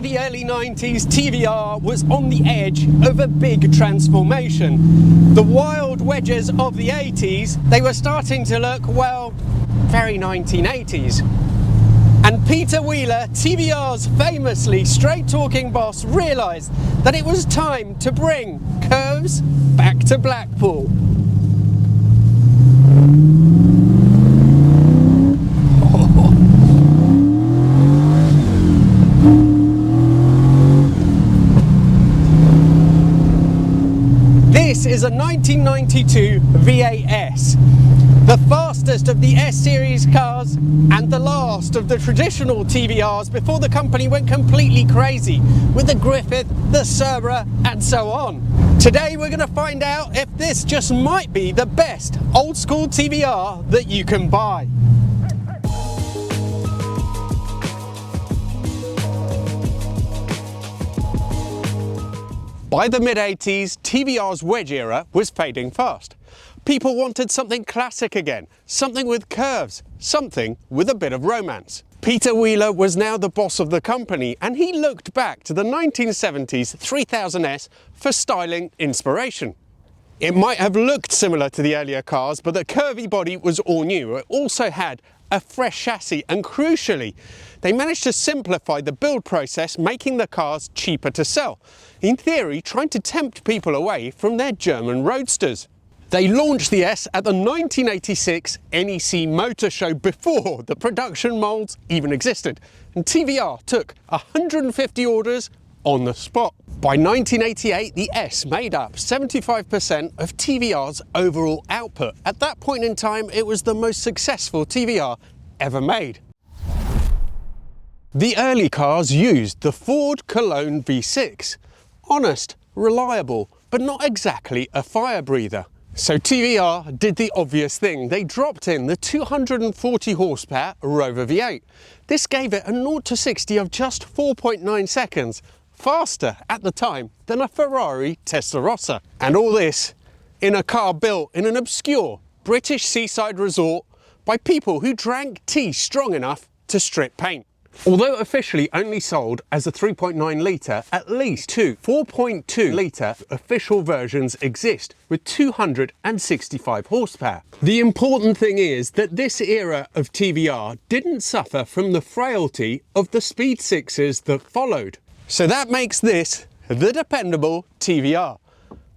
the early 90s, TVR was on the edge of a big transformation. The wild wedges of the 80s, they were starting to look, well, very 1980s. And Peter Wheeler, TVR's famously straight-talking boss, realised that it was time to bring curves back to Blackpool. This is a 1992 V8S, the fastest of the S-Series cars and the last of the traditional TVRs before the company went completely crazy with the Griffith, the Cerberus and so on. Today we're going to find out if this just might be the best old school TVR that you can buy. By the mid-80s, TVR's wedge era was fading fast. People wanted something classic again, something with curves, something with a bit of romance. Peter Wheeler was now the boss of the company, and he looked back to the 1970s 3000S for styling inspiration. It might have looked similar to the earlier cars, but the curvy body was all new. It also had a fresh chassis, and crucially, they managed to simplify the build process, making the cars cheaper to sell. In theory, trying to tempt people away from their German roadsters. They launched the S at the 1986 NEC Motor Show before the production moulds even existed, and TVR took 150 orders on the spot. By 1988, the S made up 75% of TVR's overall output. At that point in time, it was the most successful TVR ever made. The early cars used the Ford Cologne V6. Honest, reliable, but not exactly a fire breather. So TVR did the obvious thing. They dropped in the 240 horsepower Rover V8. This gave it a 0 to 60 of just 4.9 seconds. Faster at the time than a Ferrari Testarossa. And all this in a car built in an obscure British seaside resort by people who drank tea strong enough to strip paint. Although officially only sold as a 3.9 litre, at least two 4.2 litre official versions exist with 265 horsepower. The important thing is that this era of TVR didn't suffer from the frailty of the Speed 6s that followed. So that makes this the dependable TVR.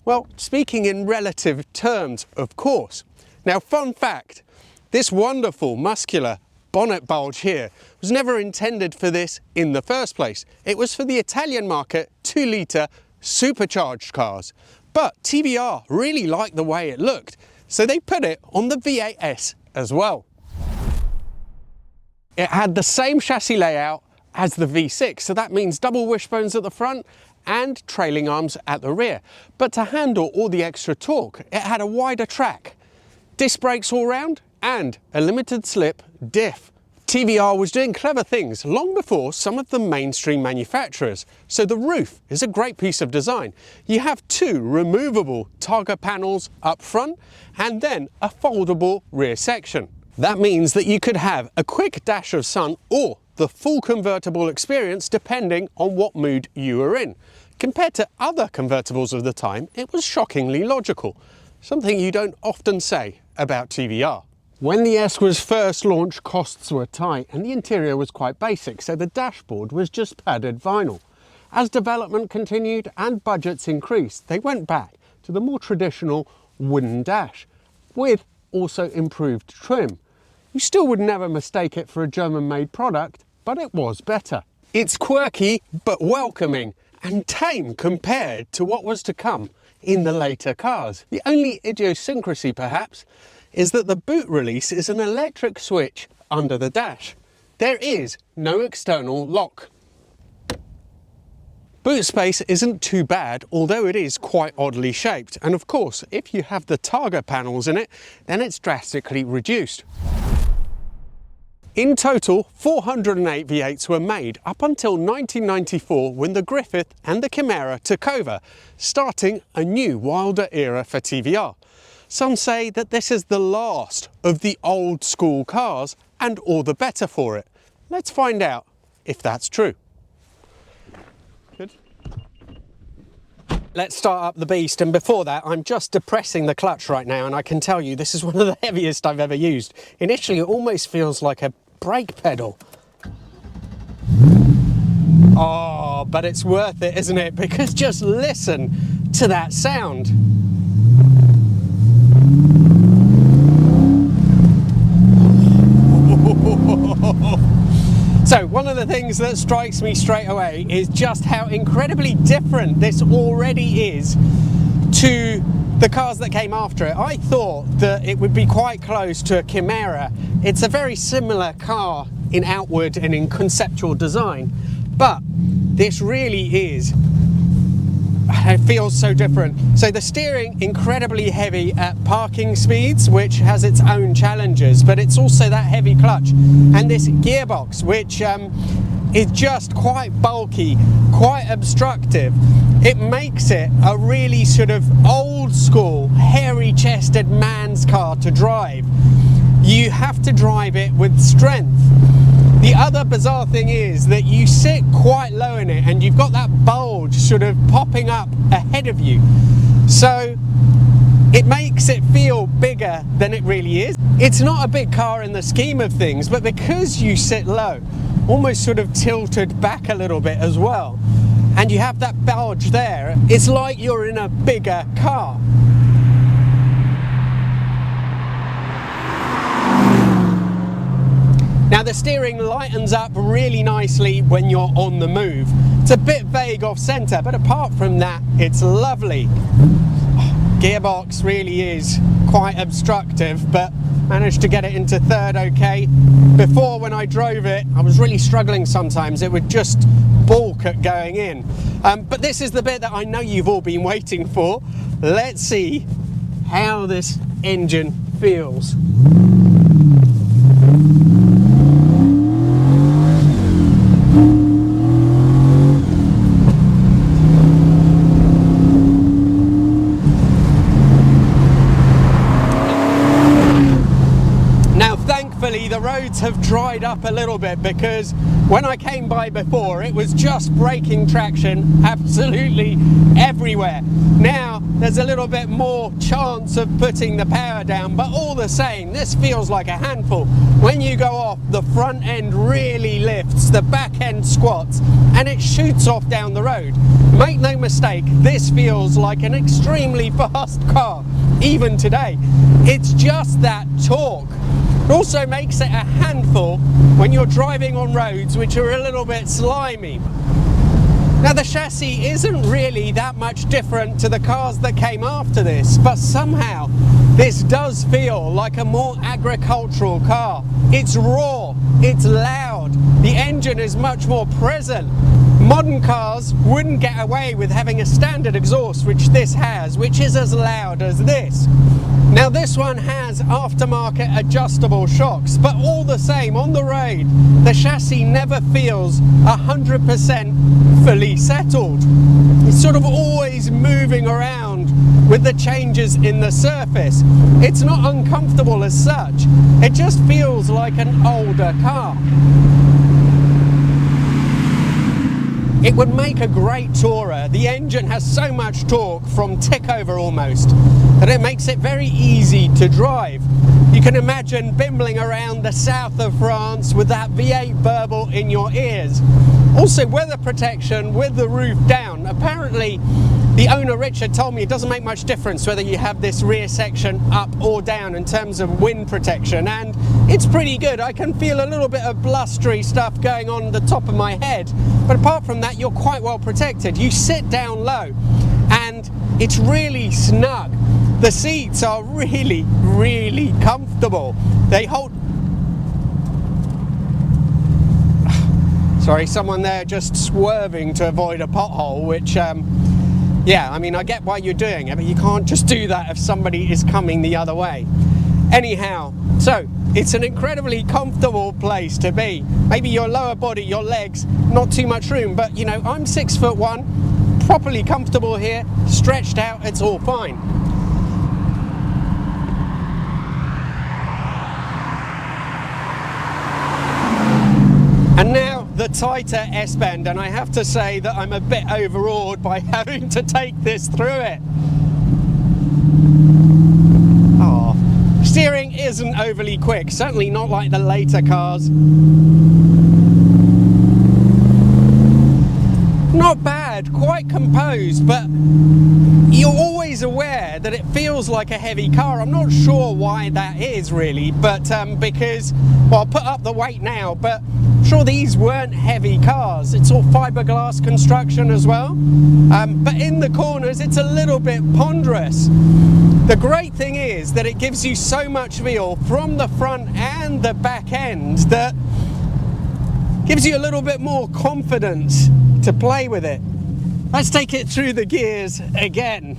Well, speaking in relative terms, of course. Now, fun fact, this wonderful muscular bonnet bulge here was never intended for this in the first place. It was for the Italian market 2 litre supercharged cars. But TVR really liked the way it looked, so they put it on the V8S as well. It had the same chassis layout as the V6, so that means double wishbones at the front and trailing arms at the rear. But to handle all the extra torque, it had a wider track, disc brakes all round, and a limited slip diff. TVR was doing clever things long before some of the mainstream manufacturers. So the roof is a great piece of design. You have 2 removable Targa panels up front and then a foldable rear section. That means that you could have a quick dash of sun or the full convertible experience depending on what mood you were in. Compared to other convertibles of the time, it was shockingly logical, something you don't often say about TVR. When the S was first launched, costs were tight and the interior was quite basic, so the dashboard was just padded vinyl. As development continued and budgets increased, they went back to the more traditional wooden dash, with also improved trim. You still would never mistake it for a German-made product, but it was better. It's quirky but welcoming and tame compared to what was to come in the later cars. The only idiosyncrasy, perhaps, is that the boot release is an electric switch under the dash. There is no external lock. Boot space isn't too bad, although it is quite oddly shaped. And of course, if you have the Targa panels in it, then it's drastically reduced. In total, 408 V8s were made up until 1994, when the Griffith and the Chimera took over, starting a new, wilder era for TVR. Some say that this is the last of the old school cars, and all the better for it. Let's find out if that's true. let's start up the beast, and before that I'm just depressing the clutch right now, and I can tell you this is one of the heaviest I've ever used. Initially it almost feels like a brake pedal. Oh, but it's worth it, isn't it? Because just listen to that sound. So one of the things that strikes me straight away is just how incredibly different this already is to the cars that came after it. I thought that it would be quite close to a Chimera. It's a very similar car in outward and in conceptual design, but this really is, it feels so different. So the steering, incredibly heavy at parking speeds, which has its own challenges, but it's also that heavy clutch. And this gearbox, which is just quite bulky, quite obstructive. It makes it a really sort of old school, hairy-chested man's car to drive. You have to drive it with strength. The other bizarre thing is that you sit quite low in it and you've got that bulge sort of popping up ahead of you. So it makes it feel bigger than it really is. It's not a big car in the scheme of things, but because you sit low, almost sort of tilted back a little bit as well, and you have that bulge there, it's like you're in a bigger car. Now the steering lightens up really nicely when you're on the move. It's a bit vague off centre, but apart from that, it's lovely. Gearbox really is quite obstructive, but managed to get it into third okay. Before, when I drove it, I was really struggling sometimes. It would just balk at going in. But this is the bit that I know you've all been waiting for. Let's see how this engine feels. The roads have dried up a little bit, because when I came by before it was just braking traction absolutely everywhere. Now there's a little bit more chance of putting the power down, but all the same this feels like a handful. When you go off, the front end really lifts, the back end squats, and it shoots off down the road. Make no mistake, this feels like an extremely fast car even today. It's just that torque. It also makes it a handful when you're driving on roads which are a little bit slimy. Now the chassis isn't really that much different to the cars that came after this, but somehow this does feel like a more agricultural car. It's raw, it's loud, the engine is much more present. Modern cars wouldn't get away with having a standard exhaust, which this has, which is as loud as this. Now this one has aftermarket adjustable shocks, but all the same, on the road, the chassis never feels 100% fully settled. It's sort of always moving around with the changes in the surface. It's not uncomfortable as such, it just feels like an older car. It would make a great tourer. The engine has so much torque, from tick over almost, that it makes it very easy to drive. You can imagine bimbling around the south of France with that V8 burble in your ears. Also weather protection with the roof down. Apparently the owner Richard told me it doesn't make much difference whether you have this rear section up or down in terms of wind protection, and it's pretty good. I can feel a little bit of blustery stuff going on the top of my head, but apart from that you're quite well protected. You sit down low and it's really snug. The seats are really, really comfortable. They hold... Sorry, someone there just swerving to avoid a pothole, which, yeah, I mean, I get why you're doing it, but you can't just do that if somebody is coming the other way. Anyhow, so it's an incredibly comfortable place to be. Maybe your lower body, your legs, not too much room, but you know, I'm 6'1", properly comfortable here, stretched out, it's all fine. And now the the tighter S-bend, and I have to say that I'm a bit overawed by having to take this through it. Oh, steering isn't overly quick, certainly not like the later cars. Not bad, quite composed, but you're always aware that it feels like a heavy car. I'm not sure why that is really, but because, well, I'll put up the weight now, but I'm sure these weren't heavy cars. It's all fiberglass construction as well, but in the corners it's a little bit ponderous. The great thing is that it gives you so much feel from the front and the back end that gives you a little bit more confidence to play with it. Let's take it through the gears again.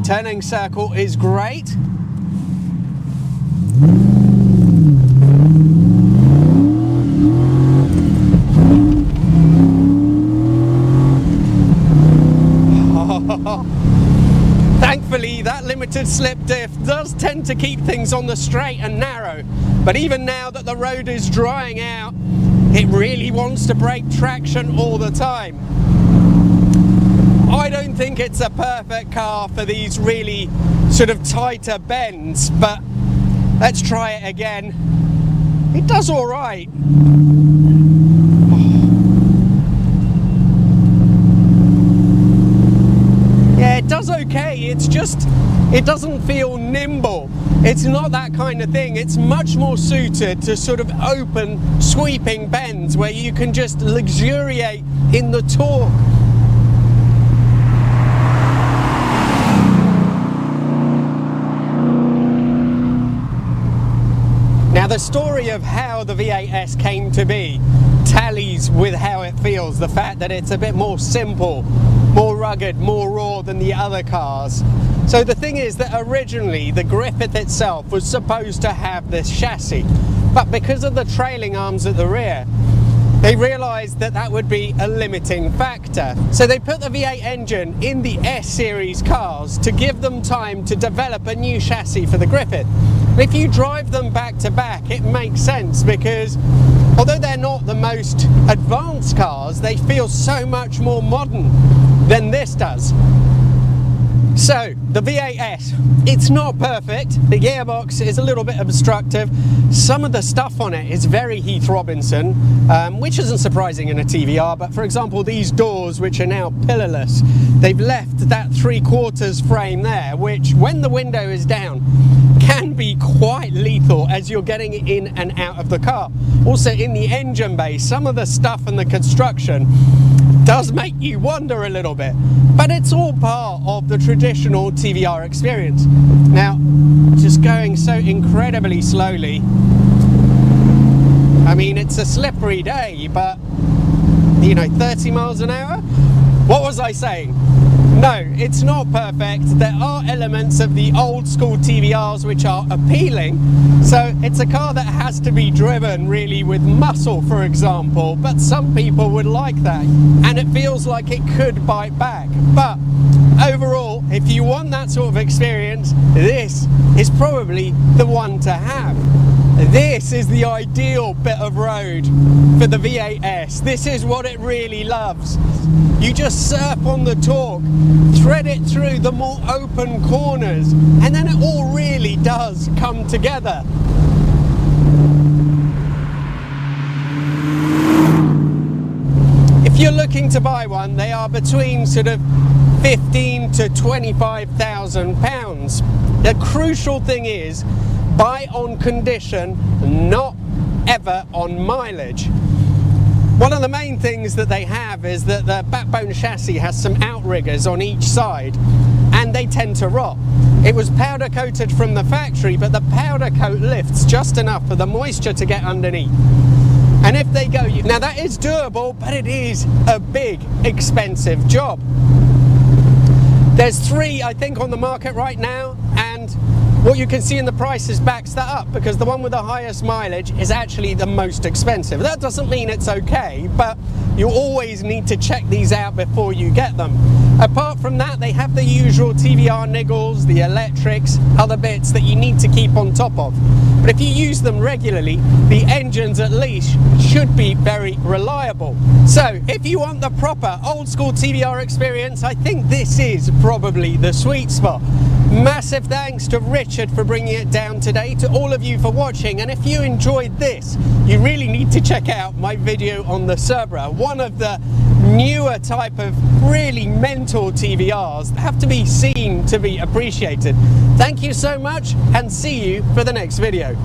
Turning circle is great. Thankfully, that limited slip diff does tend to keep things on the straight and narrow, but even now that the road is drying out, it really wants to break traction all the time. I don't think it's a perfect car for these really sort of tighter bends, but let's try it again. It does all right. Yeah, it does okay. It's just, it doesn't feel nimble. It's not that kind of thing. It's much more suited to sort of open, sweeping bends where you can just luxuriate in the torque. Now, the story of how the V8S came to be tallies with how it feels. The fact that it's a bit more simple, more rugged, more raw than the other cars. So the thing is that originally the Griffith itself was supposed to have this chassis, but because of the trailing arms at the rear, they realised that that would be a limiting factor. So they put the V8 engine in the S-Series cars to give them time to develop a new chassis for the Griffith. If you drive them back to back, it makes sense because although they're not the most advanced cars, they feel so much more modern than this does. So the V8S, it's not perfect. The gearbox is a little bit obstructive. Some of the stuff on it is very Heath Robinson, which isn't surprising in a TVR, but for example these doors, which are now pillarless, they've left that 3/4 frame there, which when the window is down can be quite lethal as you're getting in and out of the car. Also in the engine bay, some of the stuff and the construction does make you wonder a little bit, but it's all part of the traditional TVR experience. Now, just going so incredibly slowly, I mean, it's a slippery day, but you know, 30 miles an hour? What was I saying? No, it's not perfect. There are elements of the old school TVRs which are appealing. So it's a car that has to be driven really with muscle, for example, but some people would like that. And it feels like it could bite back. But overall, if you want that sort of experience, this is probably the one to have. This is the ideal bit of road for the V8S. This is what it really loves. You just surf on the torque, thread it through the more open corners, and then it all really does come together. If you're looking to buy one, they are between sort of £15,000 to £25,000. The crucial thing is, buy on condition, not ever on mileage. One of the main things that they have is that the backbone chassis has some outriggers on each side and they tend to rot. It was powder coated from the factory, but the powder coat lifts just enough for the moisture to get underneath. And if they go, now that is doable, but it is a big, expensive job. There's 3, I think, on the market right now, and And what you can see in the prices backs that up, because the one with the highest mileage is actually the most expensive. That doesn't mean it's okay, but you always need to check these out before you get them. Apart from that, they have the usual TVR niggles, the electrics, other bits that you need to keep on top of. But if you use them regularly, the engines at least should be very reliable. So if you want the proper old school TVR experience, I think this is probably the sweet spot. Massive thanks to Richard for bringing it down today, to all of you for watching, and if you enjoyed this, you really need to check out my video on the Cerbera, one of the newer type of really mental TVRs that have to be seen to be appreciated. Thank you so much, and see you for the next video.